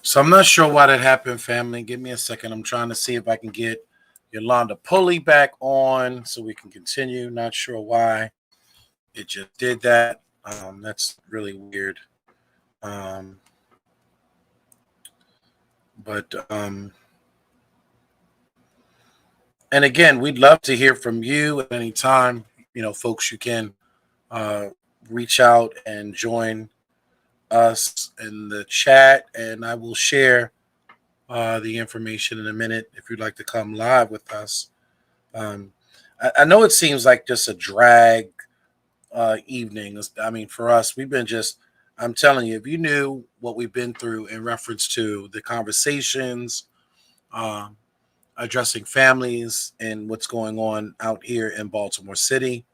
So I'm not sure why that happened, family. Give me a second. I'm trying to see if I can get Yolanda Pulley back on so we can continue. Not sure why it just did that. That's really weird. Um, but and again, we'd love to hear from you at any time. Folks, you can uh, reach out and join us in the chat, and I will share the information in a minute if you'd like to come live with us. Um, I know it seems like just a drag evening. I mean, for us, we've been just, I'm telling you, if you knew what we've been through in reference to the conversations, um, addressing families, and what's going on out here in Baltimore City,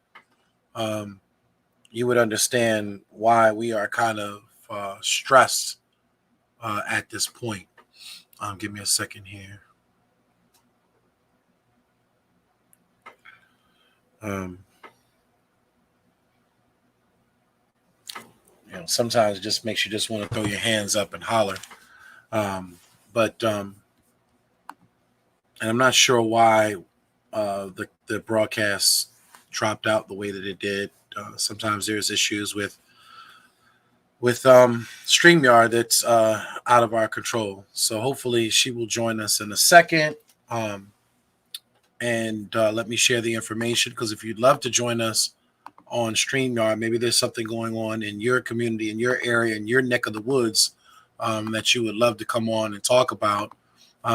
um, you would understand why we are kind of stressed at this point. Give me a second here. Um, Sometimes it just makes you just want to throw your hands up and holler. Um, but and I'm not sure why the broadcast dropped out the way that it did. Sometimes there's issues with StreamYard that's out of our control. So hopefully she will join us in a second. And let me share the information, because if you'd love to join us on StreamYard, maybe there's something going on in your community, in your area, in your neck of the woods, that you would love to come on and talk about.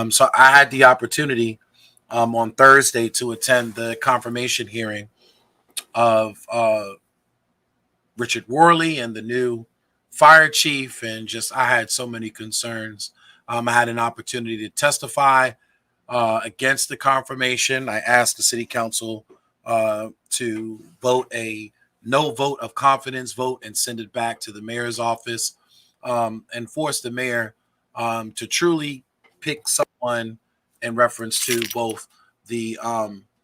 So I had the opportunity on Thursday to attend the confirmation hearing of Richard Worley and the new fire chief, and just I had so many concerns. I had an opportunity to testify against the confirmation. I asked the city council to vote a no vote of confidence vote and send it back to the mayor's office, and force the mayor to truly pick someone in reference to both the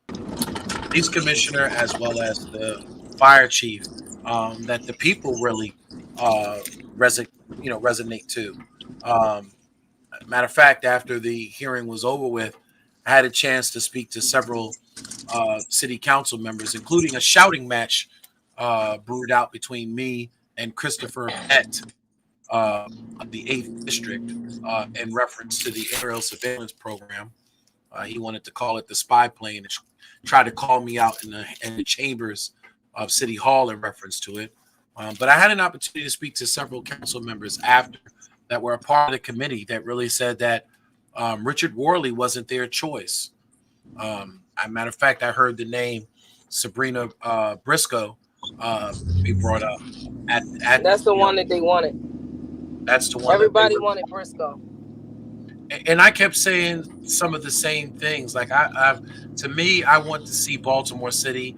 police commissioner as well as the fire chief, that the people really uh, resonate to. Um, Matter of fact, after the hearing was over with, I had a chance to speak to several city council members, including a shouting match brewed out between me and Christopher Pett of the 8th District in reference to the aerial surveillance program. He wanted to call it the spy plane and tried to call me out in the chambers of City Hall in reference to it. But I had an opportunity to speak to several council members after that were a part of the committee that really said that Richard Worley wasn't their choice. As a matter of fact, I heard the name Sabrina Briscoe be brought up at That's the one that they wanted. that's the one that they Everybody were. wanted Briscoe. And I kept saying some of the same things. Like to me, I want to see Baltimore City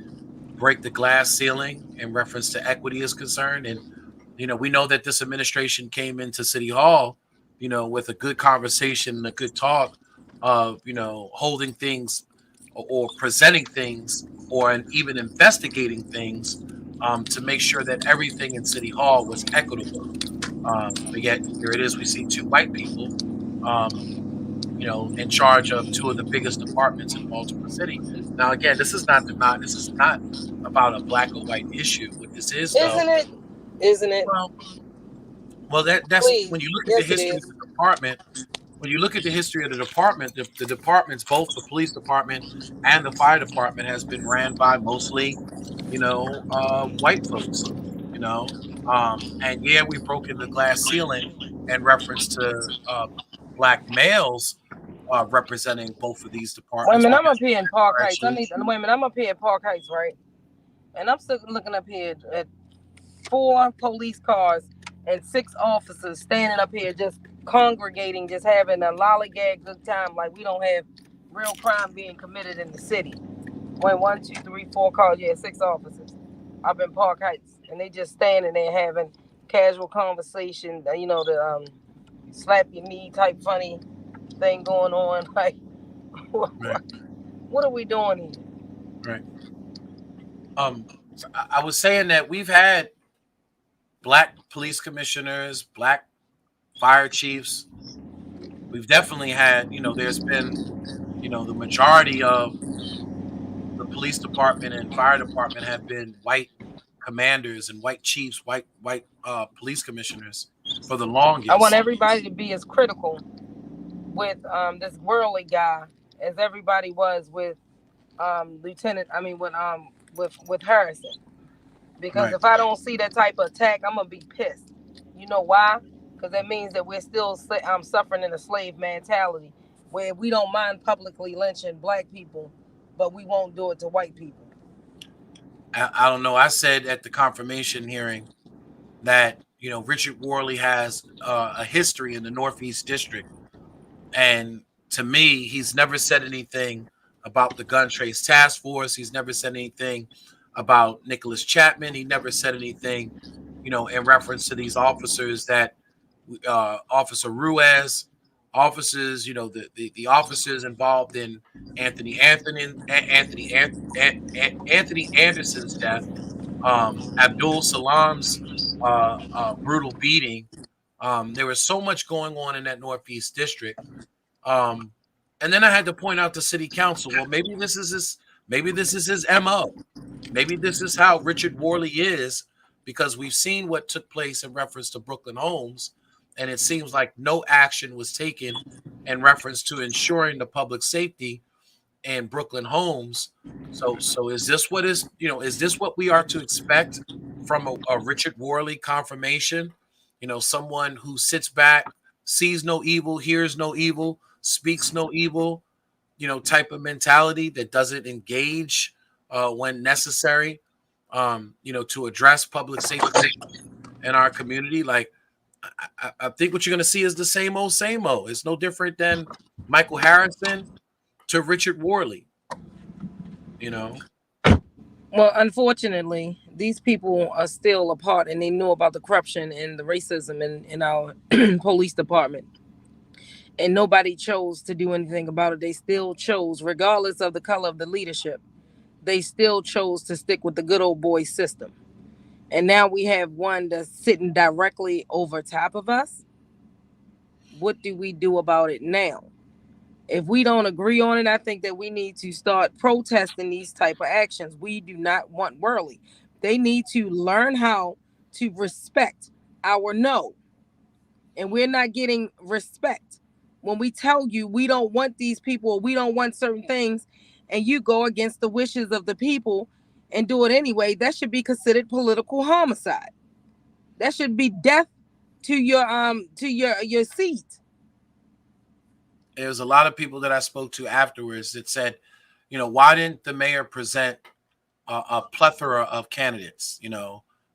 break the glass ceiling in reference to equity is concerned. And we know that this administration came into City Hall, with a good conversation and a good talk of holding things or presenting things or even investigating things, to make sure that everything in City Hall was equitable. But yet here it is, we see two white people, um, in charge of two of the biggest departments in Baltimore City. Now, again, this is not about a black or white issue. What this is, though, Isn't it? Isn't it? well, that's Please. when you look at the Yes, it history of is. the department. When you look at the history of the department, the departments, both the police department and the fire department, has been ran by mostly, white folks. You know, and yeah, we've broken the glass ceiling in reference to black males representing both of these Wait a departments minute, I'm up because here in Park fire Heights. chiefs. Wait a minute, I'm up here in Park Heights, right? And I'm still looking up here at 4 police cars and 6 officers standing up here just congregating, just having a lollygag good time, like we don't have real crime being committed in the city. When 1, 2, 3, 4 cars, yeah, 6 officers up in Park Heights, and they just standing there having casual conversation. The slap your knee type funny thing going on. Like, Right, what are we doing here? right. So I was saying that we've had black police commissioners, black fire chiefs, we've definitely had, there's been, the majority of the police department and fire department have been white commanders and white chiefs, white police commissioners for the I want longest. everybody to be as critical with this worldly guy as everybody was with Lieutenant. I mean, with Harrison. Because Right. if I don't see that type of attack, I'm gonna be pissed. You know why? Because that means that we're still suffering in a slave mentality, where we don't mind publicly lynching black people, but we won't do it to white people. I don't know. I said at the confirmation hearing that Richard Worley has a history in the Northeast District, and to me, he's never said anything about the Gun Trace Task Force. He's never said anything about Nicholas Chapman. He never said anything, in reference to these officers that Officer Ruiz, officers, the officers involved in Anthony Anderson's death, Abdul Salam's brutal beating. There was so much going on in that Northeast District. Um, and then I had to point out to City Council, well, maybe this is his MO. Maybe this is how Richard Worley is, because we've seen what took place in reference to Brooklyn Homes, and it seems like no action was taken in reference to ensuring the public safety in Brooklyn Homes. So is this what we are to expect from a Richard Worley confirmation? Someone who sits back, sees no evil, hears no evil, speaks no evil, type of mentality that doesn't engage when necessary, to address public safety in our community. Like, I think what you're going to see is the same old, same old. It's no different than Michael Harrison to Richard Worley. Well, unfortunately, these people are still apart, and they knew about the corruption and the racism in our police department. And nobody chose to do anything about it. They still chose, regardless of the color of the leadership, they still chose to stick with the good old boy system. And now we have one that's sitting directly over top of us. What do we do about it now? If we don't agree on it, I think that we need to start protesting these type of actions. We do not want Worley. They need to learn how to respect our no. And we're not getting respect. When we tell you we don't want these people, or we don't want certain things, and you go against the wishes of the people and do it anyway, that should be considered political homicide. That should be death to your seat. There's a lot of people that I spoke to afterwards that said, why didn't the mayor present a plethora of candidates,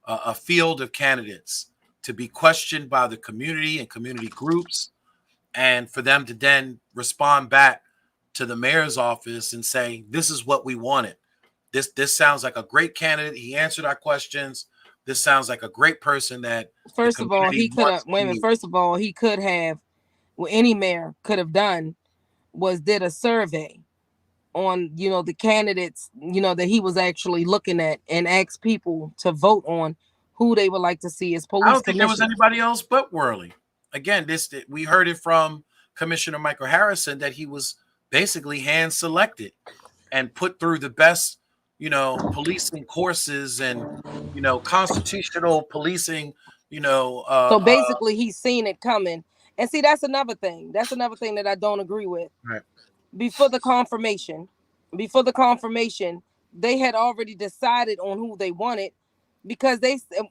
a field of candidates to be questioned by the community and community groups, and for them to then respond back to the mayor's office and say, this is what we wanted. This sounds like a great candidate. He answered our questions. This sounds like a great person that the First of all, community he could have wants wait a to minute. use. First of all, he could have, what any mayor could have done was did a survey on the candidates that he was actually looking at, and asked people to vote on who they would like to see as I police don't think there was commissioners. anybody else but Worley. Again, we heard it from Commissioner Michael Harrison that he was basically hand selected and put through the best, policing courses and constitutional policing. So basically, he's seen it coming. And see, that's another thing. That's another thing that I don't agree with. Right. Before the confirmation, they had already decided on who they wanted, because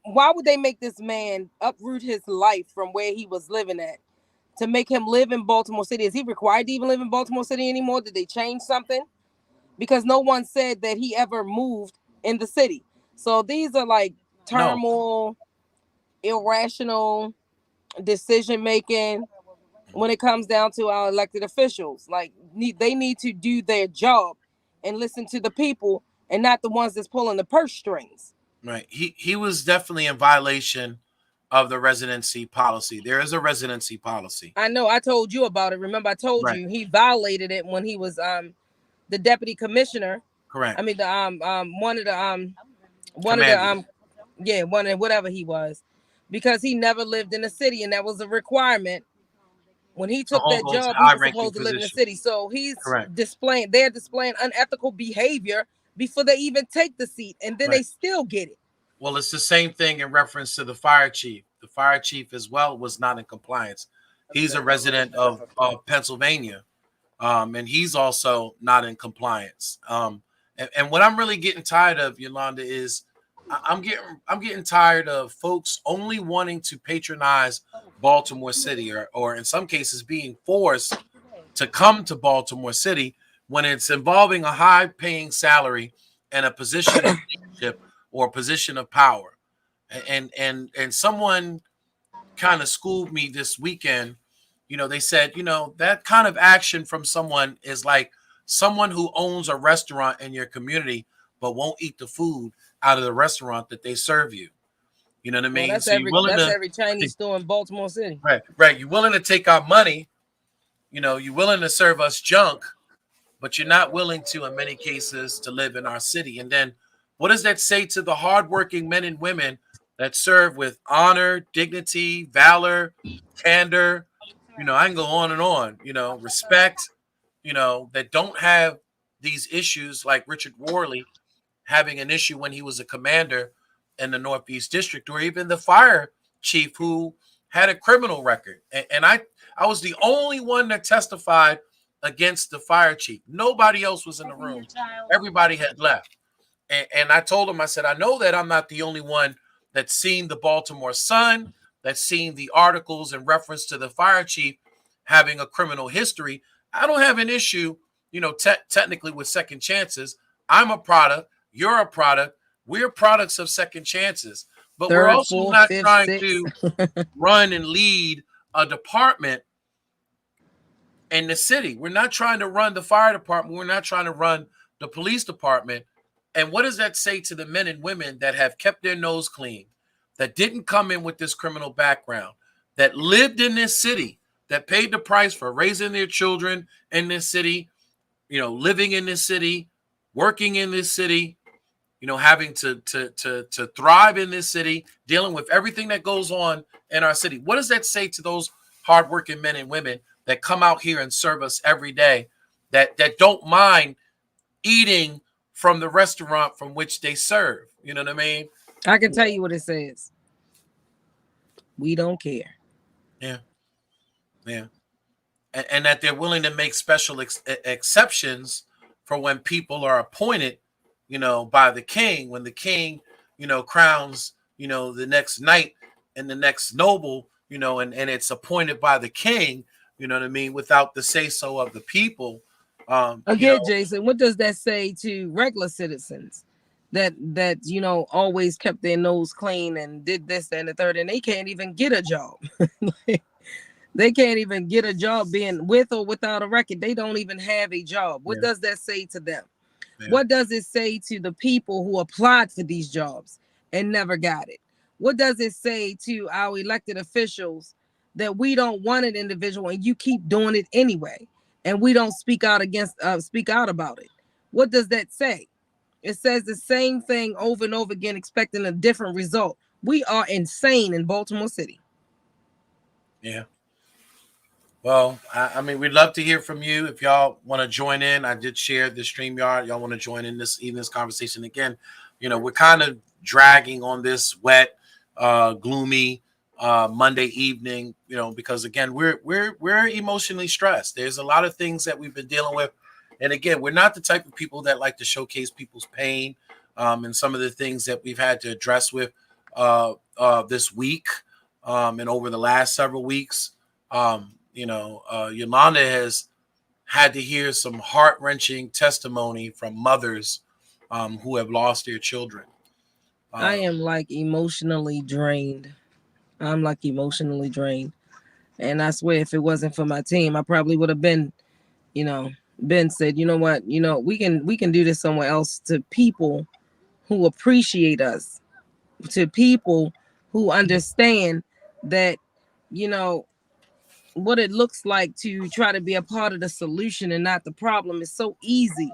why would they make this man uproot his life from where he was living at to make him live in Baltimore City? Is he required to even live in Baltimore City anymore? Did they change something? Because no one said that he ever moved in the city. So these are like turmoil, irrational decision making when it comes down to our elected officials. Like, they need to do their job and listen to the people, and not the ones that's pulling the purse strings. Right. He was definitely in violation of the residency policy. There is a residency policy. I know. I told you about it. Remember, I told Right. you he violated it when he was the deputy commissioner. Correct. I mean, the one of the one of whatever he was, because he never lived in the city, and that was a requirement When he So took that holds a job, he high was ranking supposed to live in the position. city. So Correct. they're displaying unethical behavior before they even take the seat, and then Right. they still get it. Well, it's the same thing in reference to the fire chief. The fire chief as well was not in compliance. He's a resident of Pennsylvania, and he's also not in compliance. And what I'm really getting tired of, Yolanda, is I'm getting tired of folks only wanting to patronize Baltimore City, or in some cases being forced to come to Baltimore City when it's involving a high paying salary and a position of leadership or a position of power. And someone kind of schooled me this weekend. They said, that kind of action from someone is like someone who owns a restaurant in your community but won't eat the food out of the restaurant that they serve you. You know what I Well, mean? So you're willing that's to every Chinese store in Baltimore City. right. You're willing to take our money. You're willing to serve us junk, but you're not willing to, in many cases, to live in our city. And then what does that say to the hardworking men and women that serve with honor, dignity, valor, candor? I can go on and on, respect, that don't have these issues like Richard Worley having an issue when he was a commander in the Northeast District, or even the fire chief who had a criminal record. And I was the only one that testified against the fire chief. Nobody else was in the room. Everybody had left. And I told him, I said, I know that I'm not the only one that's seen the Baltimore Sun, that's seen the articles in reference to the fire chief having a criminal history. I don't have an issue, technically with second chances. I'm a product. You're a product. We're products of second chances. But we're Third, also fourth, not fifth, trying sixth. to run and lead a department in the city. We're not trying to run the fire department. We're not trying to run the police department. And what does that say to the men and women that have kept their nose clean, that didn't come in with this criminal background, that lived in this city, that paid the price for raising their children in this city, living in this city, working in this city, having to thrive in this city, dealing with everything that goes on in our city? What does that say to those hardworking men and women that come out here and serve us every day, that don't mind eating from the restaurant from which they serve? You know what I mean? I can tell you what it says. We don't care. Yeah, yeah. And that they're willing to make special exceptions for when people are appointed, by the king, when the king, crowns, the next knight and the next noble, and it's appointed by the king, you know what I mean, without the say so of the people. Again, Jason, what does that say to regular citizens that always kept their nose clean and did this and the third, and they can't even get a job? They can't even get a job being with or without a record. They don't even have a job. What does that say to them? What does it say to the people who applied for these jobs and never got it? What does it say to our elected officials that we don't want an individual and you keep doing it anyway, and we don't speak out about it? What does that say? It says the same thing over and over again, expecting a different result. We are insane in Baltimore City. Yeah. Well, I mean, we'd love to hear from you if y'all want to join in. I did share the StreamYard. Y'all want to join in this evening's conversation again? We're kind of dragging on this wet, gloomy Monday evening. Because again, we're emotionally stressed. There's a lot of things that we've been dealing with, and again, we're not the type of people that like to showcase people's pain, and some of the things that we've had to address with this week, and over the last several weeks. Yolanda has had to hear some heart-wrenching testimony from mothers who have lost their children. I am like emotionally drained. I'm like emotionally drained. And I swear, if it wasn't for my team, I probably would have been said, you know what, we can do this somewhere else, to people who appreciate us, to people who understand that, what it looks like to try to be a part of the solution and not the problem is so easy.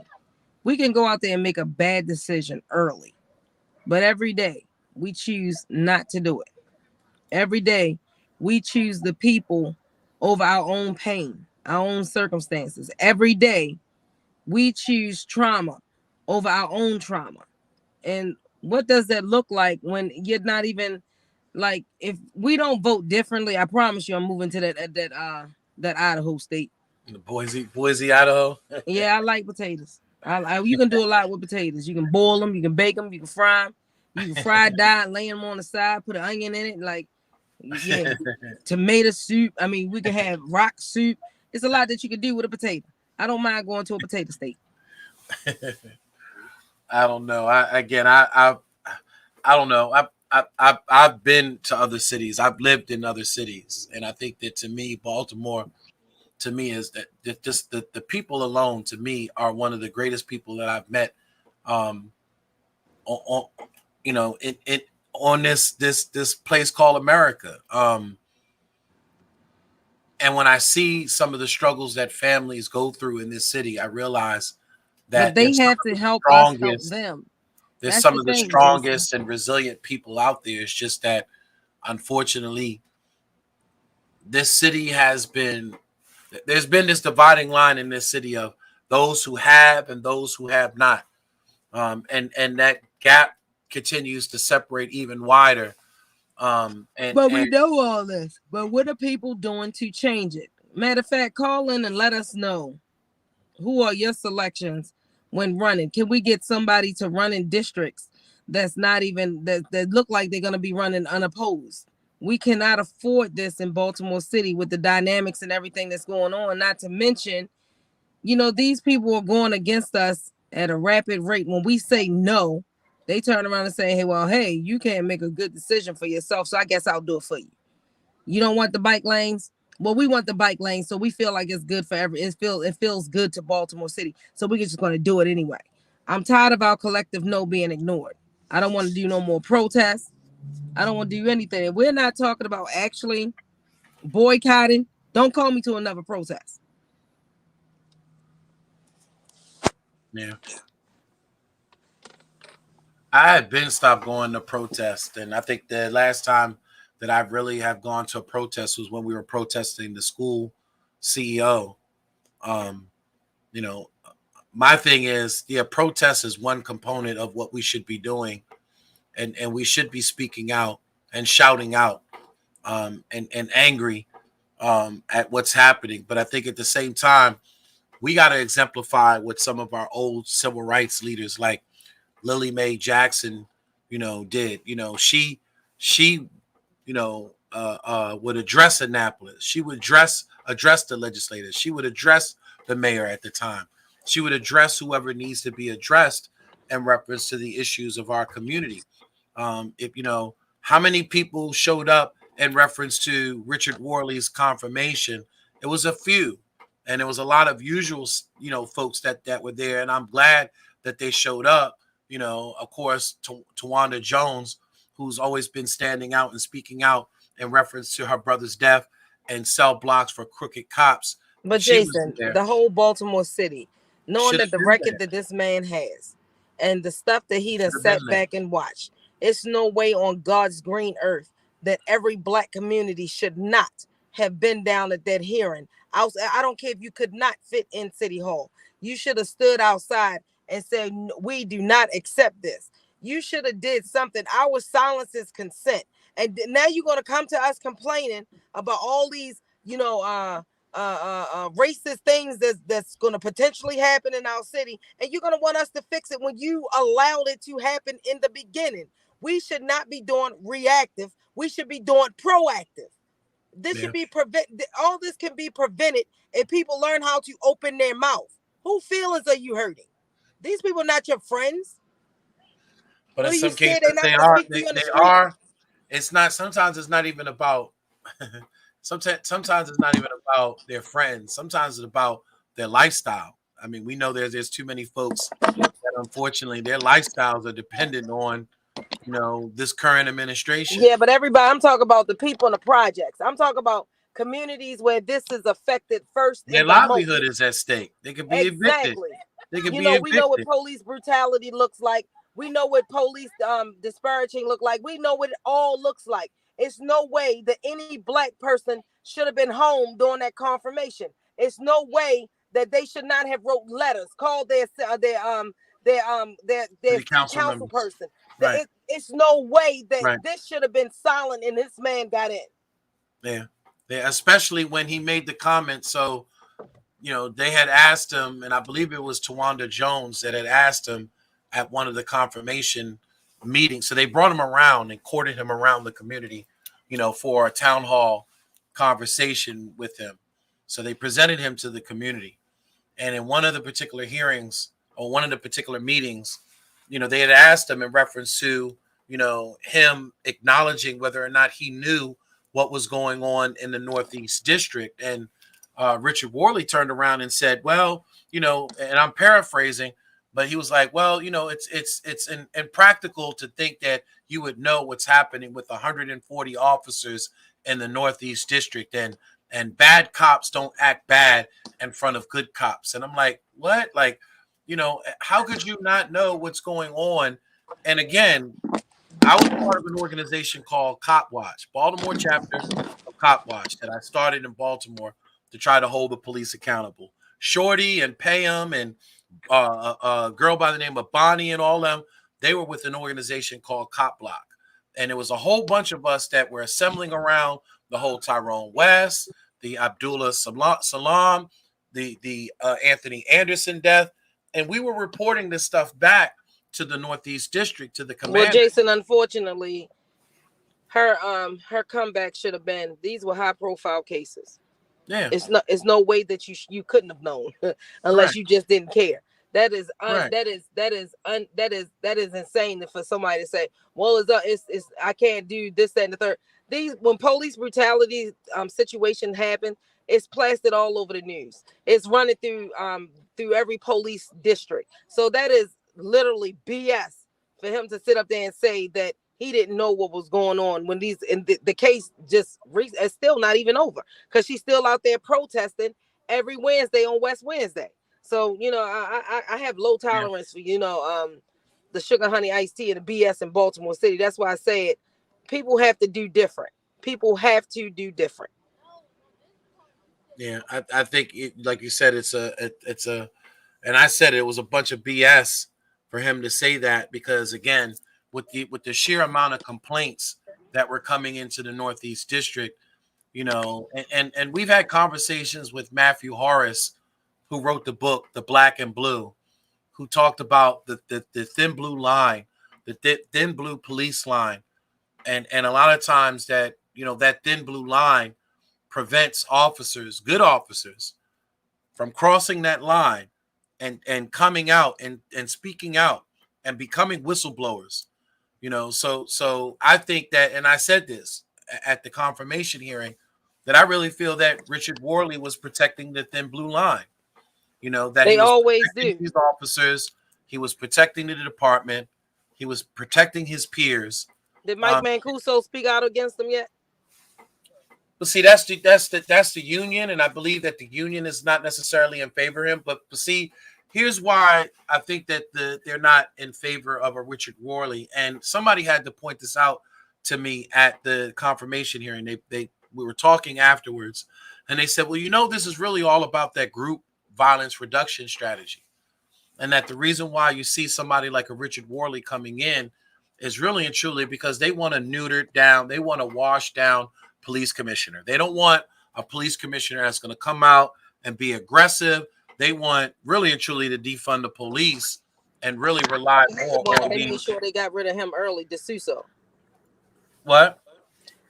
We can go out there and make a bad decision early, but every day we choose not to do it. Every day we choose the people over our own pain, our own circumstances. Every day, we choose trauma over our own trauma. And what does that look like when you're not even like, if we don't vote differently, I promise you I'm moving to that Idaho state. The Boise, Idaho. Yeah, I like potatoes. You can do a lot with potatoes. You can boil them, you can bake them, you can fry them, you can fry dye, lay them on the side, put an onion in it, like, yeah, tomato soup. I mean, we can have rock soup. It's a lot that you can do with a potato. I don't mind going to a potato state. I don't know. I don't know. I've been to other cities. I've lived in other cities, and I think that to me, Baltimore, to me, is that just the people alone, to me, are one of the greatest people that I've met. On in on this place called America. And when I see some of the struggles that families go through in this city, I realize But that they have to help us help them. there's That's some the of the thing, Jason. strongest and resilient people out there. It's just that, unfortunately, this city there's been this dividing line in this city of those who have and those who have not. And that gap continues to separate even wider. But we know all this. But what are people doing to change it? Matter of fact, call in and let us know who are your selections when running. Can we get somebody to run in districts that's not even that look like they're going to be running unopposed? We cannot afford this in Baltimore City with the dynamics and everything that's going on. Not to mention, these people are going against us at a rapid rate. When we say no, they turn around and say, hey, you can't make a good decision for yourself, so I guess I'll do it for you. You don't want the bike lanes? Well, we want the bike lanes, so we feel like it's good for it feels good to Baltimore City, so we're just going to do it anyway. I'm tired of our collective no being ignored. I don't want to do no more protests. I don't want to do anything. We're not talking about actually boycotting. Don't call me to another protest. Yeah. I had been stopped going to protest, and I think the last time that I really have gone to a protest was when we were protesting the school CEO. Um, you know, my thing is, yeah, protest is one component of what we should be doing, and we should be speaking out and shouting out, and angry, at what's happening. But I think at the same time, we got to exemplify what some of our old civil rights leaders like Lily Mae Jackson, did. She would address Annapolis. She would address the legislators. She would address the mayor at the time. She would address whoever needs to be addressed in reference to the issues of our community. If how many people showed up in reference to Richard Worley's confirmation, it was a few, and there was a lot of usual folks that were there, and I'm glad that they showed up. Of course, Tawanda Jones, who's always been standing out and speaking out in reference to her brother's death and cell blocks for crooked cops. But Jason, the whole Baltimore City, knowing that the record that this man has and the stuff that he done sat back and watched, it's no way on God's green earth that every black community should not have been down at that hearing. I don't care if you could not fit in City Hall. You should have stood outside and said, we do not accept this. You should have did something. Our silence is consent. And now you're going to come to us complaining about all these, racist things that's going to potentially happen in our city, and you're going to want us to fix it when you allowed it to happen in the beginning. We should not be doing reactive. We should be doing proactive. This should be all this can be prevented if people learn how to open their mouth. Whose feelings are you hurting? These people are not your friends. But in some cases they are. They are. It's not. Sometimes it's not even about. Sometimes it's not even about their friends. Sometimes it's about their lifestyle. I mean, we know there's too many folks that unfortunately their lifestyles are dependent on this current administration. Yeah, but everybody, I'm talking about the people in the projects. I'm talking about communities where this is affected first. Their livelihood is at stake. They could be evicted. They could be evicted. We know what police brutality looks like. We know what police disparaging look like. We know what it all looks like. It's no way that any black person should have been home during that confirmation. It's no way that they should not have wrote letters, called their The council council members. person. Right. It's no way that Right. this should have been silent and this man got in. Yeah. Yeah. Especially when he made the comment. So, they had asked him, and I believe it was Tawanda Jones that had asked him at one of the confirmation meetings. So they brought him around and courted him around the community, for a town hall conversation with him. So they presented him to the community. And in one of the particular hearings or one of the particular meetings, they had asked him in reference to, him acknowledging whether or not he knew what was going on in the Northeast District. And Richard Worley turned around and said, well, and I'm paraphrasing, but he was like, well, it's impractical to think that you would know what's happening with 140 officers in the Northeast District, and bad cops don't act bad in front of good cops. And I'm like, what? Like, how could you not know what's going on? And again, I was part of an organization called Cop Watch, Baltimore chapter of Cop Watch, that I started in Baltimore to try to hold the police accountable. Shorty and Pam and a girl by the name of Bonnie and all them, they were with an organization called Cop Block. And it was a whole bunch of us that were assembling around the whole Tyrone West, the Abdullah Salam, the Anthony Anderson death. And we were reporting this stuff back to the Northeast District, to the commander. Well, Jason, unfortunately, her comeback should have been, these were high profile cases. Yeah. It's no way that you couldn't have known unless Right. you just didn't care. That is Right. that is insane for somebody to say, well, it's I can't do this, that, and the third. When police brutality situation happen, it's plastered all over the news. It's running through every police district. So that is literally BS for him to sit up there and say that he didn't know what was going on when the case just is still not even over, because she's still out there protesting every Wednesday on West Wednesday. So I have low tolerance for the sugar honey iced tea and the BS in Baltimore City. That's why I said people have to do different. People have to do different. Yeah, I think like you said, it's a, and I said it was a bunch of BS for him to say that, because again, with the sheer amount of complaints that were coming into the Northeast District, and we've had conversations with Matthew Horace, who wrote the book The Black and Blue, who talked about the thin blue line, the thin blue police line, and a lot of times that that thin blue line prevents officers, good officers, from crossing that line and coming out and speaking out and becoming whistleblowers. So I think that, and I said this at the confirmation hearing, that I really feel that Richard Worley was protecting the thin blue line. That they he was always protecting do. these officers, he was protecting the department, he was protecting his peers. Did Mike Mancuso speak out against them yet? But see, that's the union, and I believe that the union is not necessarily in favor of him. But see, here's why I think that they're not in favor of a Richard Worley. And somebody had to point this out to me at the confirmation hearing. We were talking afterwards, and they said, well, this is really all about that group violence reduction strategy, and that the reason why you see somebody like a Richard Worley coming in is really and truly because they want to neuter down, they want to wash down police commissioner. They don't want a police commissioner that's going to come out and be aggressive. They want really and truly to defund the police and really rely more on they made sure they got rid of him early, D'Souza. What?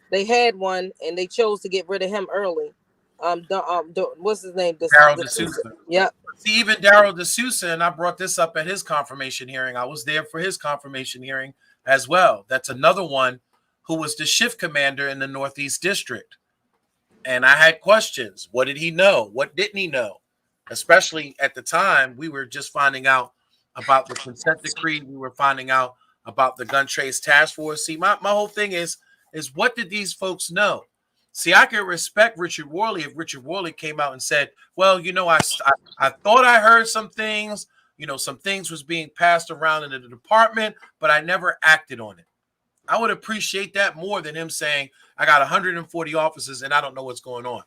They had one and they chose to get rid of him early. What's his name? Daryl D'Souza. Yep. See, even Daryl D'Souza, and I brought this up at his confirmation hearing. I was there for his confirmation hearing as well. That's another one who was the shift commander in the Northeast District. And I had questions. What did he know? What didn't he know? Especially at the time, we were just finding out about the consent decree. We were finding out about the gun trace task force. See, my whole thing is what did these folks know? See, I could respect Richard Worley if Richard Worley came out and said, well, I thought I heard some things, some things was being passed around in the department, but I never acted on it. I would appreciate that more than him saying, I got 140 officers and I don't know what's going on.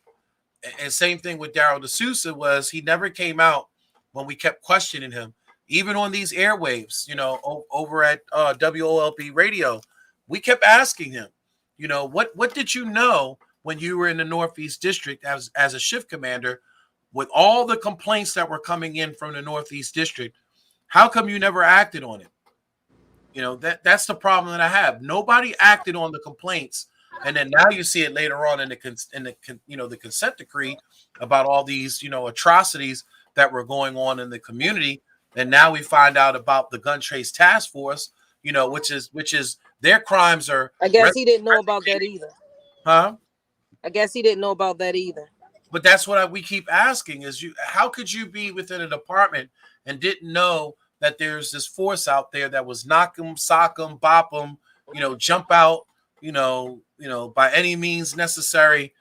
And same thing with Daryl D'Souza was he never came out when we kept questioning him, even on these airwaves, over at WOLP radio. We kept asking him, what did you know when you were in the Northeast District as a shift commander with all the complaints that were coming in from the Northeast District? How come you never acted on it? That's the problem that I have. Nobody acted on the complaints, and then now you see it later on in the consent decree about all these atrocities that were going on in the community, and now we find out about the gun trace task force, which is their crimes are. I guess he didn't know about that either. Huh? I guess he didn't know about that either. But that's what we keep asking is how could you be within a department and didn't know that there's this force out there that was knock them, sock them, bop them, jump out, by any means necessary,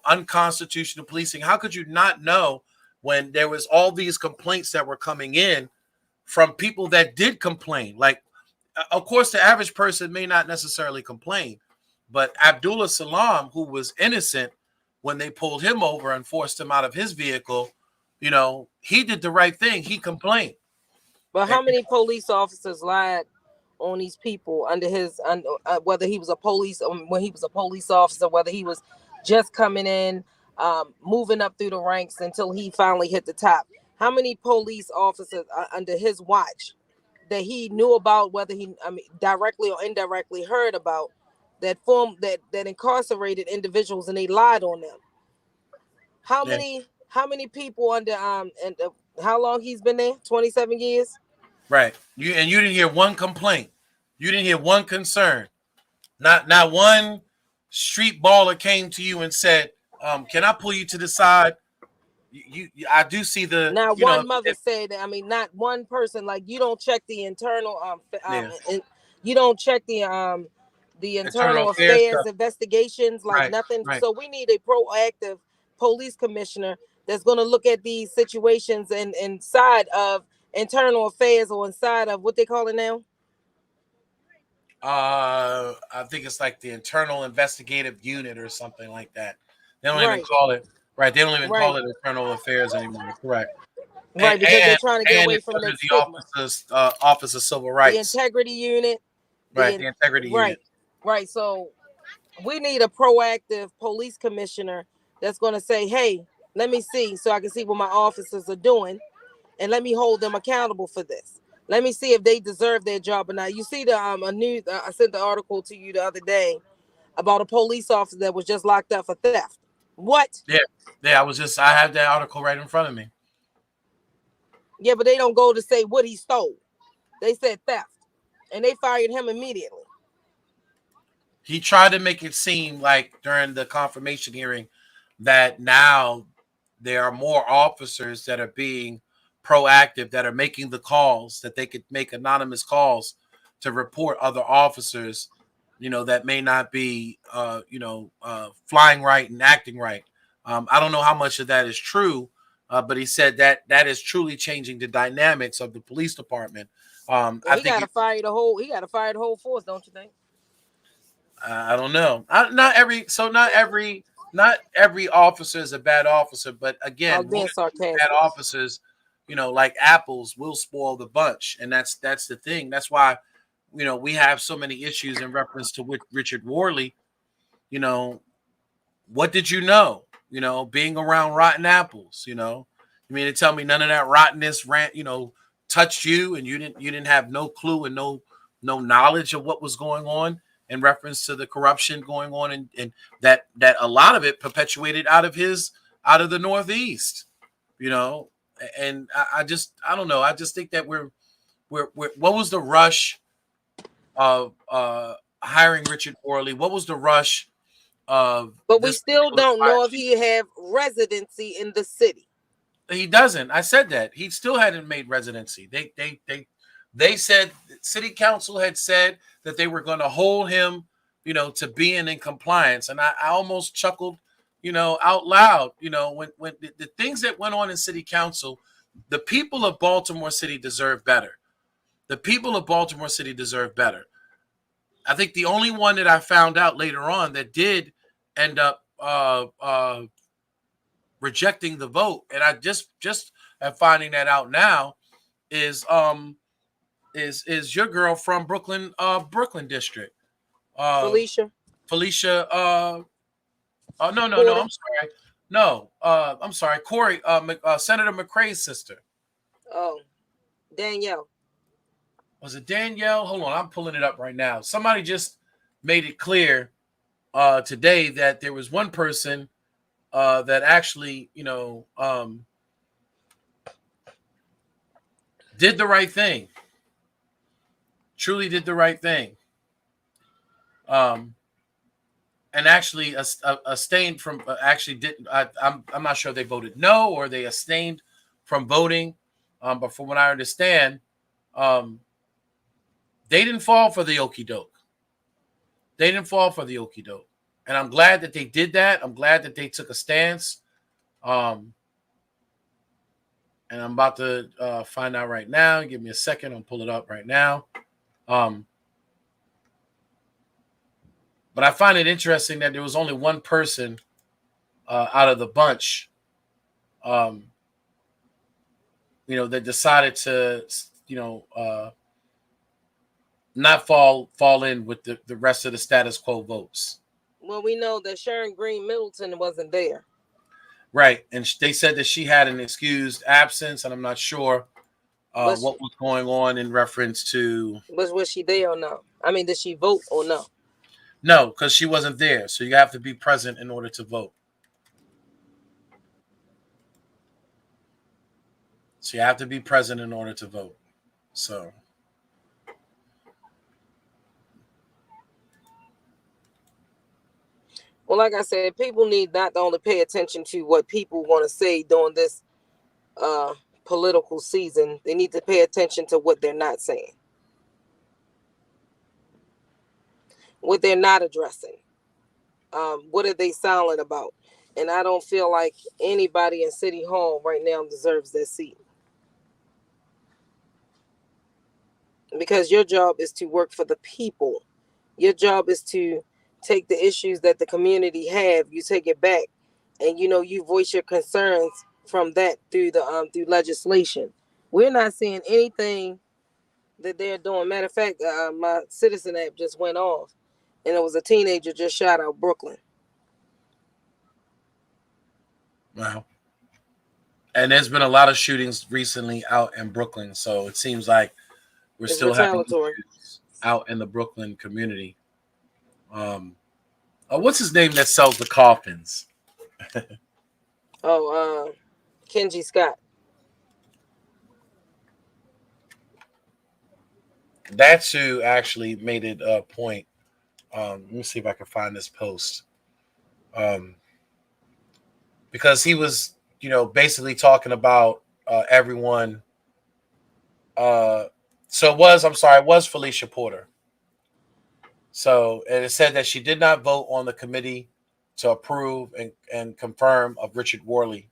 unconstitutional policing. How could you not know when there was all these complaints that were coming in from people that did complain? Like, of course, the average person may not necessarily complain, but Abdullah Salam, who was innocent when they pulled him over and forced him out of his vehicle, he did the right thing. He complained. But how many police officers lied on these people under his, whether he was a police, when he was a police officer, whether he was just coming in, moving up through the ranks until he finally hit the top? How many police officers under his watch that he knew about, whether he, directly or indirectly heard about, that incarcerated individuals and they lied on them? How many people under and how long he's been there? 27 years. Right. You didn't hear one complaint. You didn't hear one concern. Not one street baller came to you and said, can I pull you to the side? I do see the. Now one mother said that. Not one person. Like, you don't check the internal you don't check the internal affairs investigations, like right, nothing. Right. So we need a proactive police commissioner that's going to look at these situations and inside of internal affairs, or inside of what they call it now. I think it's like the internal investigative unit or something like that. They don't even call it. Right. They don't even call it internal affairs anymore. Correct. Right, because they're trying to get away from the Office of Civil Rights, the integrity unit. Right, the integrity unit. Right. So we need a proactive police commissioner that's going to say, hey, let me see, so I can see what my officers are doing, and let me hold them accountable for this. Let me see if they deserve their job or not. You see I sent the article to you the other day about a police officer that was just locked up for theft. What? Yeah. I have that article right in front of me. Yeah, but they don't go to say what he stole. They said theft, and they fired him immediately. He tried to make it seem like during the confirmation hearing that now there are more officers that are being proactive, that are making the calls, that they could make anonymous calls to report other officers, that may not be, flying right and acting right. I don't know how much of that is true, but he said that is truly changing the dynamics of the police department. He got to fire the whole force, don't you think? I don't know. Not every officer is a bad officer, but again, bad officers, like apples, will spoil the bunch, and that's the thing. That's why, we have so many issues in reference to Richard Worley. What did you know? Being around rotten apples. You mean to tell me none of that rottenness touched you, and you didn't have no clue and no knowledge of what was going on in reference to the corruption going on, and that a lot of it perpetuated out of the Northeast, and I don't know. I just think that we're what was the rush of hiring Richard Worley? What was the rush of? But we still don't know if he have residency in the city. He doesn't. I said that he still hadn't made residency. They said city council had said that they were going to hold him, to being in compliance. And I almost chuckled, out loud, when the things that went on in city council, the people of Baltimore City deserve better. The people of Baltimore City deserve better. I think the only one that I found out later on that did end up rejecting the vote, and I just am finding that out now, is your girl from Brooklyn, Brooklyn district, Felicia Felicia. No, Porter. I'm sorry. No, I'm sorry, Corey, Senator McCrae's sister. Oh, Danielle. Was it Danielle? Hold on, I'm pulling it up right now. Somebody just made it clear today that there was one person that actually, did the right thing. Truly did the right thing. And actually abstained from actually didn't. I'm not sure they voted no or they abstained from voting. But from what I understand, they didn't fall for the okie doke. They didn't fall for the okie doke. And I'm glad that they did that. I'm glad that they took a stance. And I'm about to find out right now. Give me a second. I'll pull it up right now. But I find it interesting that there was only one person out of the bunch, that decided to, not fall in with the rest of the status quo votes. Well, we know that Sharon Green Middleton wasn't there. Right. And they said that she had an excused absence, and I'm not sure what was going on in reference to. Was she there or no? I mean, did she vote or no? No, because she wasn't there. So you have to be present in order to vote. So you have to be present in order to vote. So. Well, like I said, people need not only pay attention to what people want to say during this political season, they need to pay attention to what they're not saying, what they're not addressing. What are they silent about? And I don't feel like anybody in City Hall right now deserves that seat. Because your job is to work for the people. Your job is to take the issues that the community have, you take it back, and you voice your concerns from that through the through legislation. We're not seeing anything that they're doing. Matter of fact, my Citizen app just went off, and it was a teenager just shot out Brooklyn. Wow. And there's been a lot of shootings recently out in Brooklyn, so it seems like we're still having issues out in the Brooklyn community. What's his name that sells the coffins? Kenji Scott. That's who actually made it a point. Let me see if I can find this post. Because he was, basically talking about everyone. So it was Felicia Porter. So, and it said that she did not vote on the committee to approve and confirm of Richard Worley.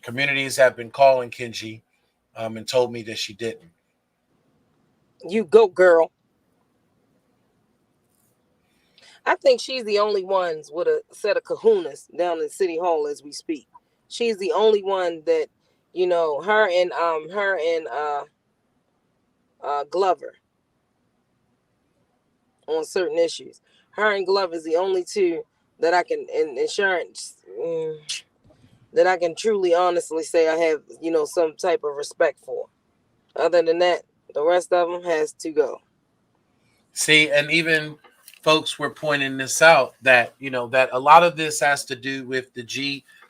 Communities have been calling Kenji and told me that she didn't. You go, girl. I think she's the only one with a set of kahunas down in City Hall as we speak. She's the only one that, her and Glover on certain issues. Her and Glover is the only two that I can, in insurance, that I can truly, honestly say I have, some type of respect for. Other than that, the rest of them has to go. See, and even folks were pointing this out that, that a lot of this has to do with the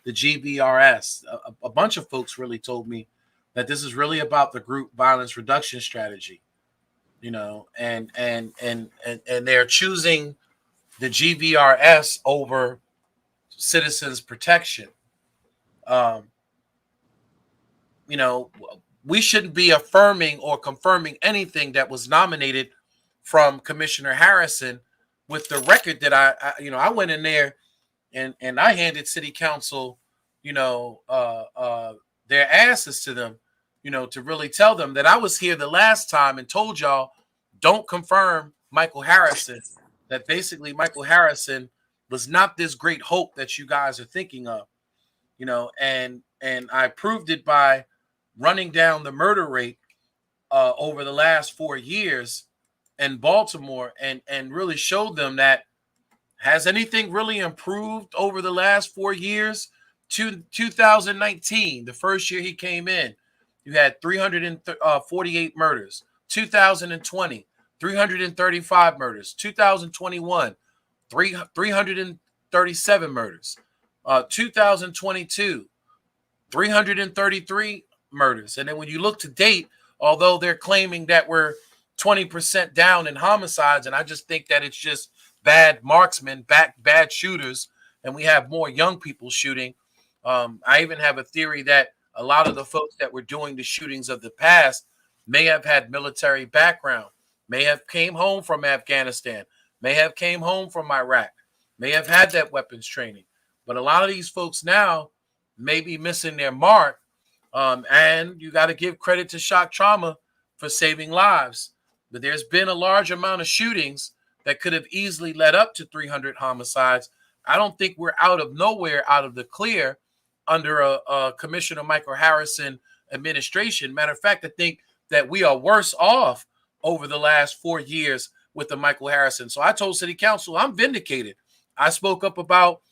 GVRS. A bunch of folks really told me that this is really about the group violence reduction strategy, and they're choosing the GVRS over citizens protection. We shouldn't be affirming or confirming anything that was nominated from Commissioner Harrison with the record that I went in there and I handed City Council, their asses to them, to really tell them that I was here the last time and told y'all don't confirm Michael Harrison, that basically Michael Harrison was not this great hope that you guys are thinking of, and I proved it by running down the murder rate over the last 4 years in Baltimore, and really showed them that, has anything really improved over the last 4 years? 2019, the first year he came in, you had 348 murders. 2020, 335 murders. 2021, 337 murders. 2022, 333 murders. And then when you look to date, although they're claiming that we're 20% down in homicides, and I just think that it's just bad marksmen, bad shooters, and we have more young people shooting. I even have a theory that a lot of the folks that were doing the shootings of the past may have had military background, may have came home from Afghanistan, may have came home from Iraq, may have had that weapons training. But a lot of these folks now may be missing their mark. And you got to give credit to shock trauma for saving lives. But there's been a large amount of shootings that could have easily led up to 300 homicides. I don't think we're out of nowhere, out of the clear under a Commissioner Michael Harrison administration. Matter of fact, I think that we are worse off over the last 4 years with the Michael Harrison. So I told City Council, I'm vindicated. I spoke up about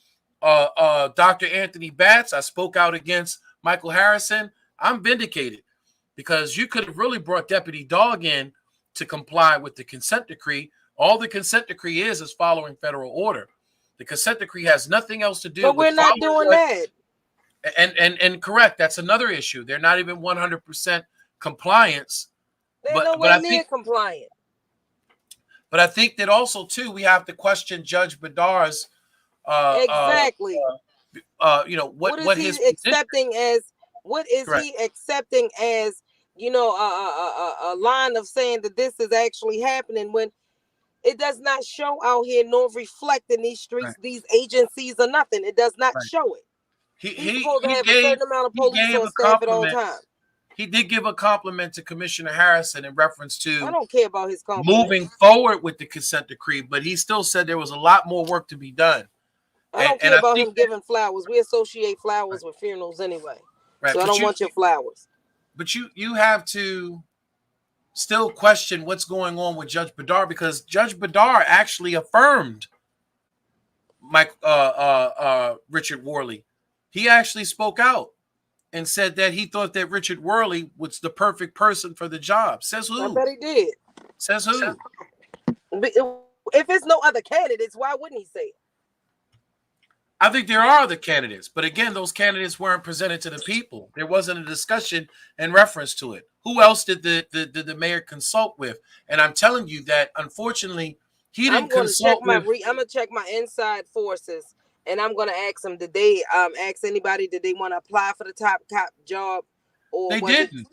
Dr. Anthony Batts. I spoke out against Michael Harrison. I'm vindicated, because you could have really brought Deputy Dog in to comply with the consent decree. All the consent decree is following federal order. The consent decree has nothing else to do But with we're not doing that. And correct, that's another issue. They're not even 100% compliance. They're nowhere near compliant. But I think that also too, we have to question Judge Badar's exactly. What is his he accepting as? What is correct. he accepting as? A line of saying that this is actually happening when it does not show out here nor reflect in these streets, right, these agencies or nothing. It does not right. show it. He's supposed to have a certain amount of police on staff at all times. He did give a compliment to Commissioner Harrison in reference to, I don't care about his compliment, moving forward with the consent decree, but he still said there was a lot more work to be done. I don't care about him giving flowers. We associate flowers right. with funerals anyway. Right. So I don't want your flowers. But you have to still question what's going on with Judge Badar, because Judge Badar actually affirmed Richard Worley. He actually spoke out and said that he thought that Richard Worley was the perfect person for the job. Says who? I bet he did. Says who? If it's no other candidates, why wouldn't he say it? I think there are other candidates, but again, those candidates weren't presented to the people. There wasn't a discussion in reference to it. Who else did the mayor consult with? And I'm telling you that, unfortunately, he didn't consult with. I'm gonna check my inside forces, and I'm gonna ask them: did they ask anybody? Did they want to apply for the top cop job? Or they didn't.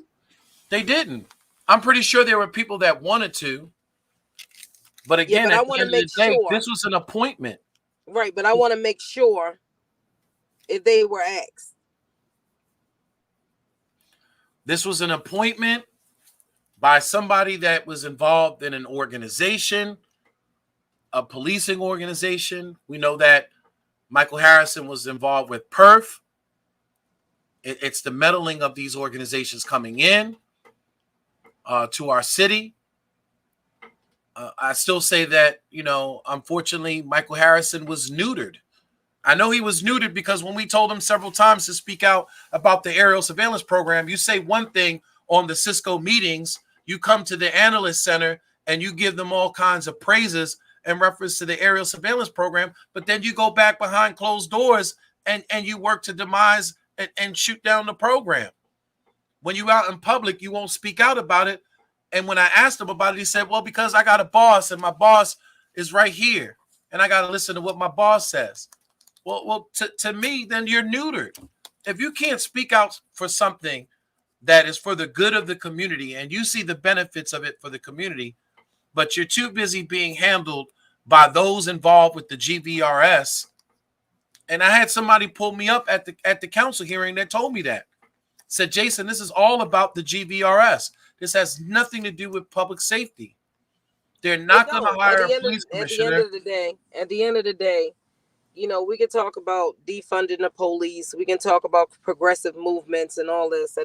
They didn't. I'm pretty sure there were people that wanted to, but again, but at the end of the day, this was an appointment. Right, but I want to make sure if they were asked. This was an appointment by somebody that was involved in an organization, a policing organization. We know that Michael Harrison was involved with PERF. It's the meddling of these organizations coming in to our city. I still say that, unfortunately, Michael Harrison was neutered. I know he was neutered because when we told him several times to speak out about the aerial surveillance program, you say one thing on the Cisco meetings, you come to the analyst center and you give them all kinds of praises in reference to the aerial surveillance program, but then you go back behind closed doors and you work to demise and shoot down the program. When you out in public, you won't speak out about it. And when I asked him about it, he said, well, because I got a boss and my boss is right here and I got to listen to what my boss says. Well, to me, then you're neutered. If you can't speak out for something that is for the good of the community and you see the benefits of it for the community, but you're too busy being handled by those involved with the GVRS. And I had somebody pull me up at the council hearing that told me that. Said, Jason, this is all about the GVRS. This has nothing to do with public safety. They're not going to hire a police at the end commissioner. of the day, you know, we can talk about defunding the police. We can talk about progressive movements and all this.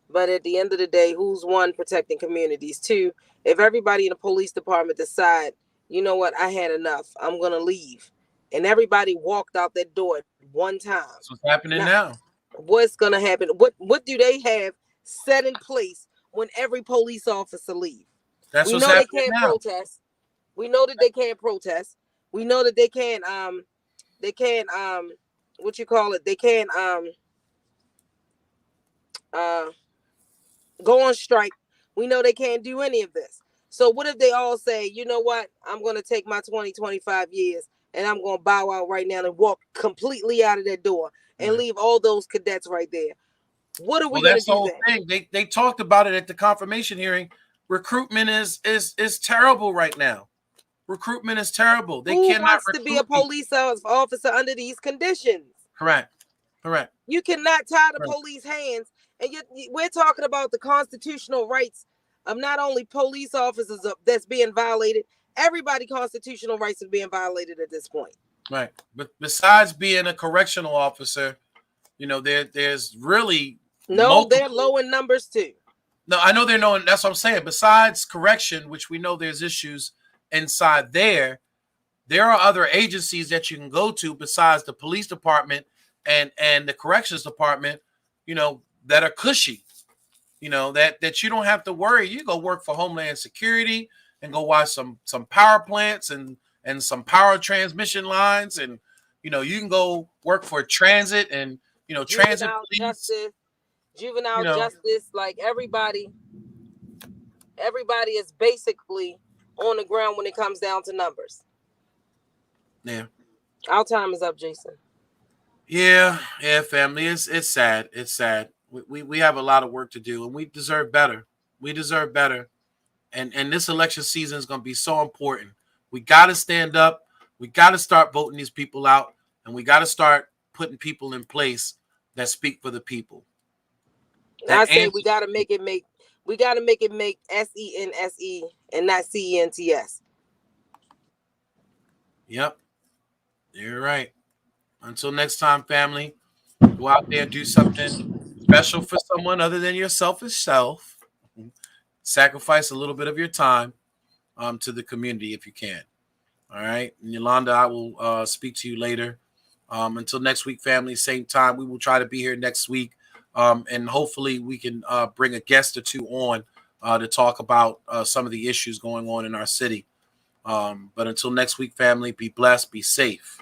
But at the end of the day, who's one, protecting communities? Two, if everybody in the police department decide, you know what, I had enough, I'm going to leave. And everybody walked out that door one time. That's what's happening now. What's going to happen? What do they have set in place when every police officer leave? That's we what's know they happening can't now. protest. We know that they can't protest. We know that they can't what you call it? They can't go on strike. We know they can't do any of this. So what if they all say, you know what? I'm going to take my 25 years and I'm going to bow out right now and walk completely out of that door and leave all those cadets right there. What are we going to do? That's the whole thing. They talked about it at the confirmation hearing. Recruitment is terrible right now. Recruitment is terrible. Who wants to be a police officer under these conditions? Correct. You cannot tie the police hands. And we're talking about the constitutional rights of not only police officers that's being violated. Everybody's constitutional rights are being violated at this point. Right. But besides being a correctional officer, you know, there's really they're low in numbers too. No, I know they're knowing. That's what I'm saying. Besides correction, which we know there's issues inside there are other agencies that you can go to besides the police department and the corrections department, you know, that are cushy, you know, that you don't have to worry. You go work for Homeland Security and go watch some power plants and some power transmission lines, and you know, you can go work for transit and, you know, transit police, juvenile justice. Like everybody is basically on the ground when it comes down to numbers. Yeah. Our time is up, Jason. Yeah, family. It's sad. It's sad. We have a lot of work to do, and we deserve better. We deserve better. And this election season is going to be so important. We got to stand up. We got to start voting these people out, and we got to start putting people in place that speak for the people. I say we got to make it make SENSE and not CENTS. Yep. You're right. Until next time, family, go out there and do something special for someone other than your selfish self. Sacrifice a little bit of your time to the community if you can. All right. And Yolanda, I will speak to you later. Until next week, family, same time. We will try to be here next week. And hopefully we can bring a guest or two on to talk about some of the issues going on in our city. But until next week, family, be blessed, be safe.